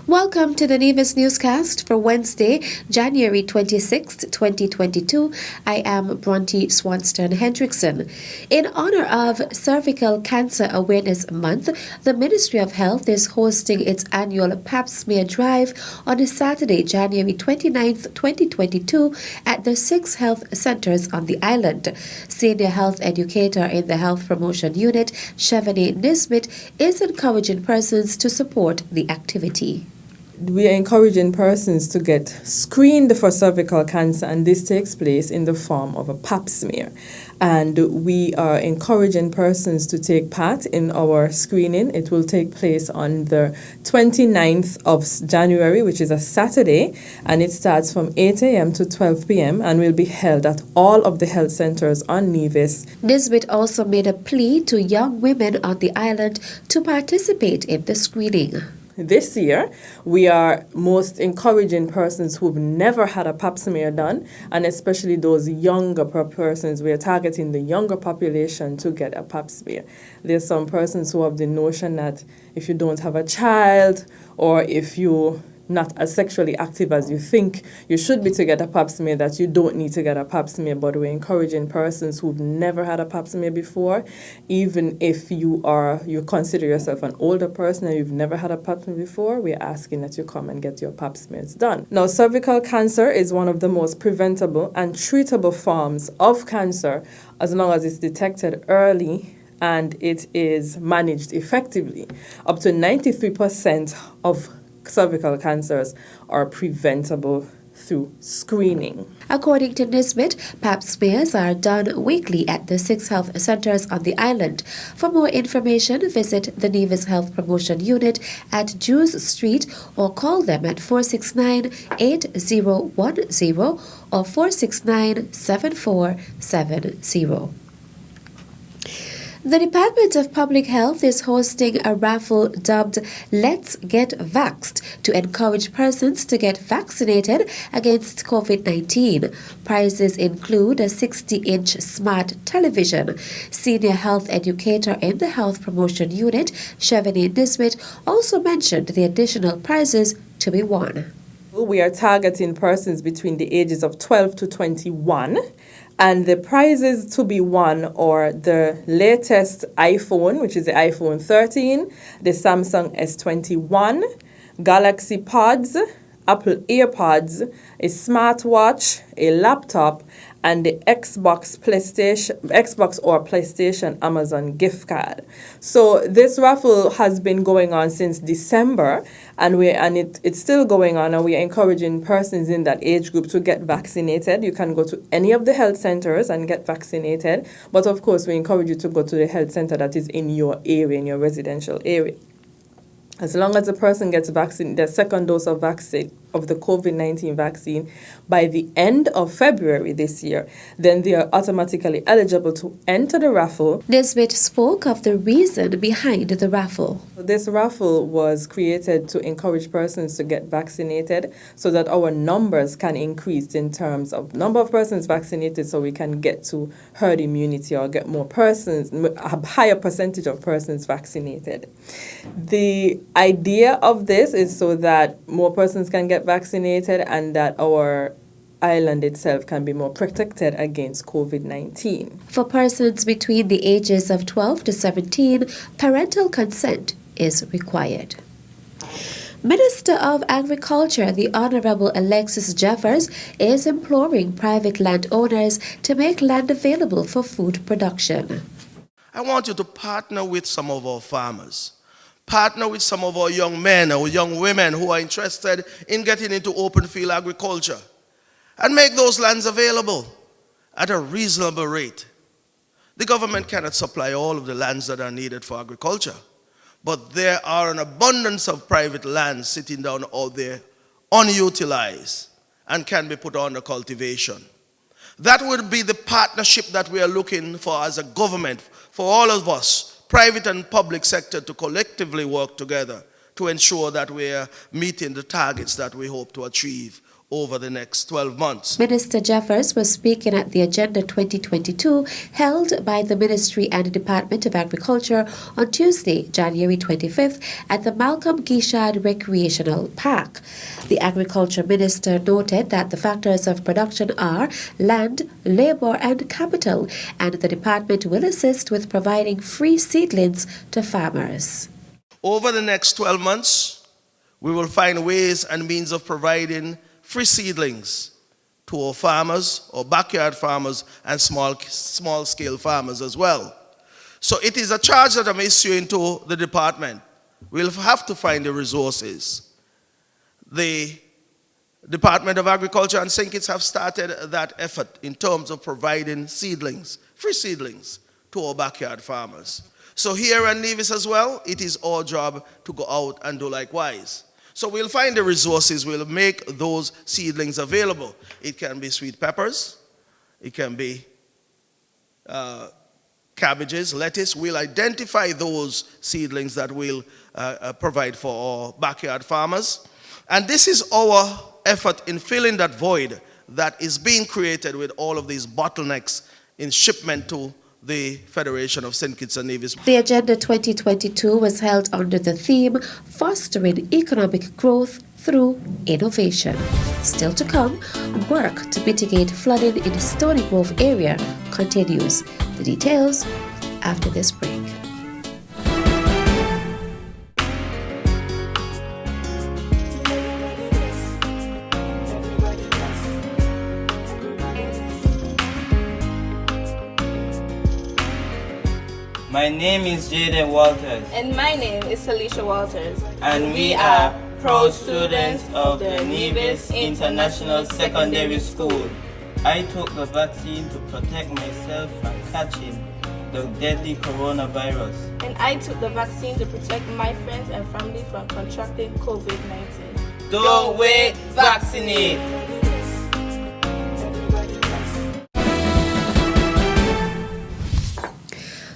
Welcome to the Nevis Newscast for Wednesday, January 26th, 2022. I am Bronte Swanston Hendrickson. In honor of Cervical Cancer Awareness Month, the Ministry of Health is hosting its annual Pap Smear Drive on Saturday, January 29th, 2022 at the 6 health centers on the island. Senior health educator in the Health Promotion Unit, Chevany Nisbet, is encouraging persons to support the activity. We are encouraging persons to get screened for cervical cancer, and this takes place in the form of a Pap smear. And we are encouraging persons to take part in our screening. It will take place on the 29th of January, which is a Saturday, and it starts from 8 a.m. to 12 p.m. and will be held at all of the health centers on Nevis. Nisbet also made a plea to young women on the island to participate in the screening. This year, we are most encouraging persons who've never had a Pap smear done, and especially those younger persons. We are targeting the younger population to get a Pap smear. There's some persons who have the notion that if you don't have a child, or if you're not as sexually active as you think you should be to get a Pap smear, that you don't need to get a Pap smear. But we're encouraging persons who've never had a Pap smear before, even if you consider yourself an older person and you've never had a Pap smear before, we're asking that you come and get your Pap smears done. Now, cervical cancer is one of the most preventable and treatable forms of cancer as long as it's detected early and it is managed effectively. Up to 93% of cervical cancers are preventable through screening. According to Nisbet, Pap smears are done weekly at the 6 health centers on the island. For more information, visit the Nevis Health Promotion Unit at Jews Street or call them at 469-8010 or 469-7470. The Department of Public Health is hosting a raffle dubbed Let's Get Vaxxed to encourage persons to get vaccinated against COVID-19. Prizes include a 60-inch smart television. Senior health educator in the Health Promotion Unit, Chevany Nisbet, also mentioned the additional prizes to be won. We are targeting persons between the ages of 12 to 21. And the prizes to be won are the latest iPhone, which is the iPhone 13, the Samsung S21, Galaxy Pods, Apple AirPods, a smartwatch, a laptop, and the Xbox or PlayStation Amazon gift card. So this raffle has been going on since December, and it's still going on, and we are encouraging persons in that age group to get vaccinated. You can go to any of the health centers and get vaccinated, but of course we encourage you to go to the health center that is in your area, in your residential area. As long as the person gets the second dose of the COVID-19 vaccine by the end of February this year, then they are automatically eligible to enter the raffle. Nisbet spoke of the reason behind the raffle. This raffle was created to encourage persons to get vaccinated so that our numbers can increase in terms of number of persons vaccinated, so we can get to herd immunity or get more persons, a higher percentage of persons vaccinated. The idea of this is so that more persons can get vaccinated and that our island itself can be more protected against COVID-19. For persons between the ages of 12 to 17, parental consent is required. Minister of Agriculture, the Honorable Alexis Jeffers, is imploring private landowners to make land available for food production. I want you to partner with some of our farmers. Partner with some of our young men or young women who are interested in getting into open field agriculture and make those lands available at a reasonable rate. The government cannot supply all of the lands that are needed for agriculture, but there are an abundance of private lands sitting down out there unutilized and can be put under cultivation. That would be the partnership that we are looking for as a government, for all of us, private and public sector, to collectively work together to ensure that we're meeting the targets that we hope to achieve over the next 12 months. Minister Jeffers was speaking at the Agenda 2022 held by the Ministry and the Department of Agriculture on Tuesday, January 25th at the Malcolm Gishad Recreational Park. The Agriculture Minister noted that the factors of production are land, labour and capital, and the department will assist with providing free seedlings to farmers. Over the next 12 months, we will find ways and means of providing free seedlings to our farmers, our backyard farmers, and small-scale farmers as well. So it is a charge that I'm issuing to the department. We'll have to find the resources. The Department of Agriculture and St. Kitts have started that effort in terms of providing seedlings, free seedlings, to our backyard farmers. So here in Nevis as well, it is our job to go out and do likewise. So we'll find the resources, we'll make those seedlings available. It can be sweet peppers, it can be cabbages, lettuce. We'll identify those seedlings that we'll provide for our backyard farmers. And this is our effort in filling that void that is being created with all of these bottlenecks in shipment to the Federation of St. Kitts and Nevis. The Agenda 2022 was held under the theme Fostering Economic Growth Through Innovation. Still to come, work to mitigate flooding in the Stony Grove area continues. The details after this break. My name is Jaden Walters. And my name is Alicia Walters. And we are proud students of the Nevis International Secondary School. I took the vaccine to protect myself from catching the deadly coronavirus. And I took the vaccine to protect my friends and family from contracting COVID-19. Don't wait, vaccinate!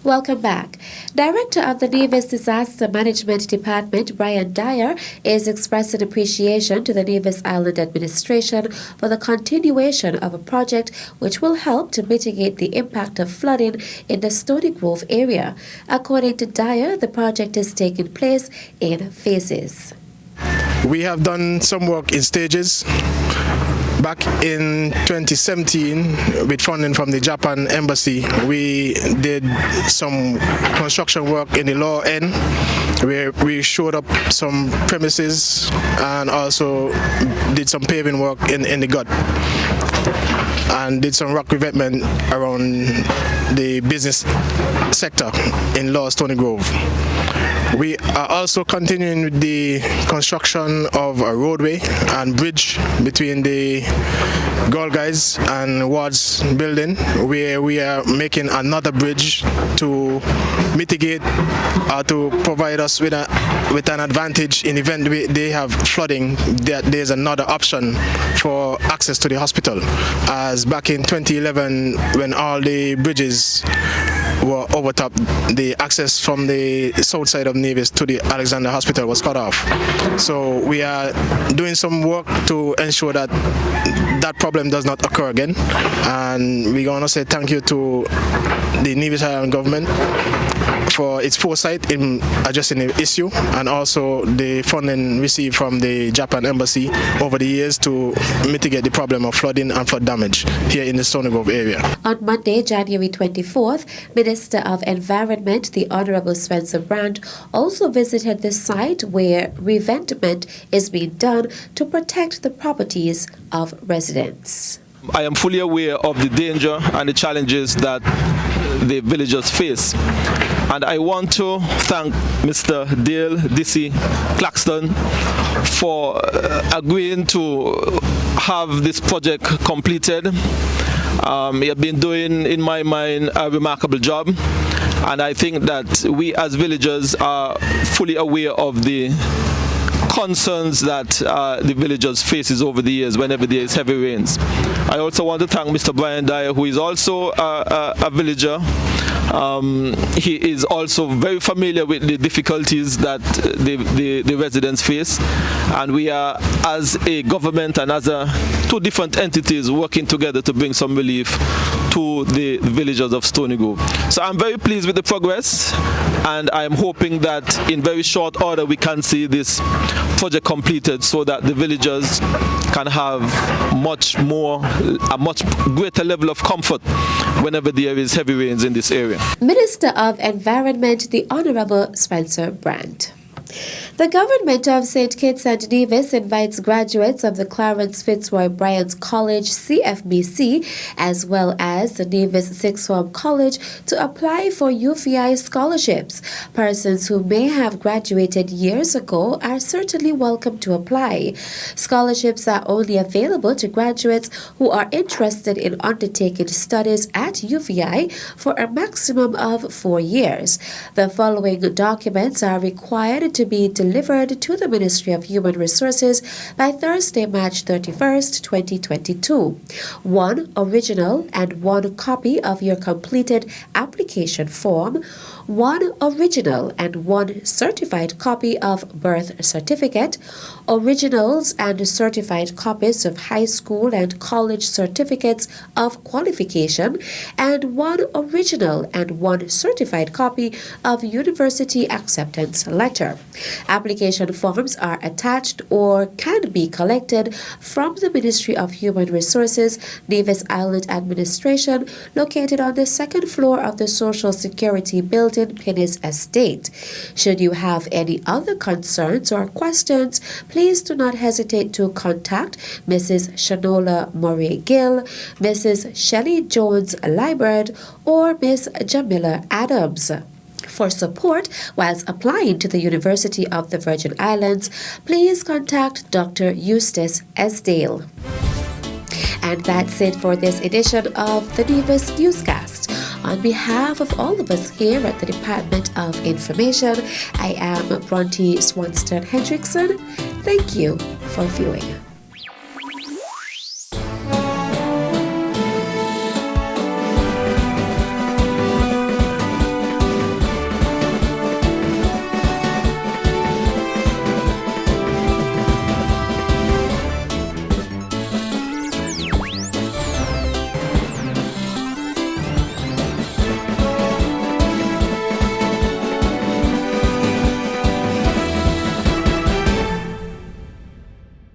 Welcome back. Director of the Nevis Disaster Management Department, Brian Dyer, is expressing appreciation to the Nevis Island Administration for the continuation of a project which will help to mitigate the impact of flooding in the Stony Grove area. According to Dyer, the project is taking place in phases. We have done some work in stages. Back in 2017, with funding from the Japan Embassy, we did some construction work in the lower end, where we showed up some premises and also did some paving work in the gut, and did some rock revetment around the business sector in Lower Stony Grove. We are also continuing with the construction of a roadway and bridge between the Girl Guides and Wards building, where we are making another bridge to mitigate or to provide us with an advantage in the event they have flooding, that there's another option for access to the hospital. As back in 2011, when all the bridges were overtopped, the access from the south side of Nevis to the Alexander Hospital was cut off. So we are doing some work to ensure that that problem does not occur again. And we're going to say thank you to the Nevis Island government for its foresight in addressing the issue, and also the funding received from the Japan Embassy over the years to mitigate the problem of flooding and flood damage here in the Stony Grove area. On Monday, January 24th, Minister of Environment, the Honourable Spencer Brandt, also visited the site where revetment is being done to protect the properties of residents. I am fully aware of the danger and the challenges that the villagers face. And I want to thank Mr. Dale Dissy Claxton for agreeing to have this project completed. He has been doing, in my mind, a remarkable job. And I think that we as villagers are fully aware of the concerns that the villagers faces over the years whenever there is heavy rains. I also want to thank Mr. Brian Dyer, who is also a villager, He is also very familiar with the difficulties that the residents face, and we are, as a government and as two different entities, working together to bring some relief to the villagers of Stony Grove. So I'm very pleased with the progress, and I'm hoping that in very short order we can see this project completed so that the villagers can have a much greater level of comfort whenever there is heavy rains in this area. Minister of Environment, the Honorable Spencer Brandt. The government of St. Kitts and Nevis invites graduates of the Clarence Fitzroy Bryant College CFBC as well as the Nevis Sixth Form College to apply for UVI scholarships. Persons who may have graduated years ago are certainly welcome to apply. Scholarships are only available to graduates who are interested in undertaking studies at UVI for a maximum of 4 years. The following documents are required to be delivered to the Ministry of Human Resources by Thursday, March 31st, 2022. 1 original and 1 copy of your completed application form, 1 original and 1 certified copy of birth certificate, originals and certified copies of high school and college certificates of qualification, and 1 original and 1 certified copy of university acceptance letter. Application forms are attached or can be collected from the Ministry of Human Resources, Nevis Island Administration, located on the 2nd floor of the Social Security Building, Pinnis Estate. Should you have any other concerns or questions, please do not hesitate to contact Mrs. Shanola Murray Gill, Mrs. Shelley Jones Liberd, or Miss Jamila Adams. For support whilst applying to the University of the Virgin Islands, please contact Dr. Eustace Esdale. And that's it for this edition of the Nevis Newscast. On behalf of all of us here at the Department of Information, I am Bronte Swanston Hendrickson. Thank you for viewing.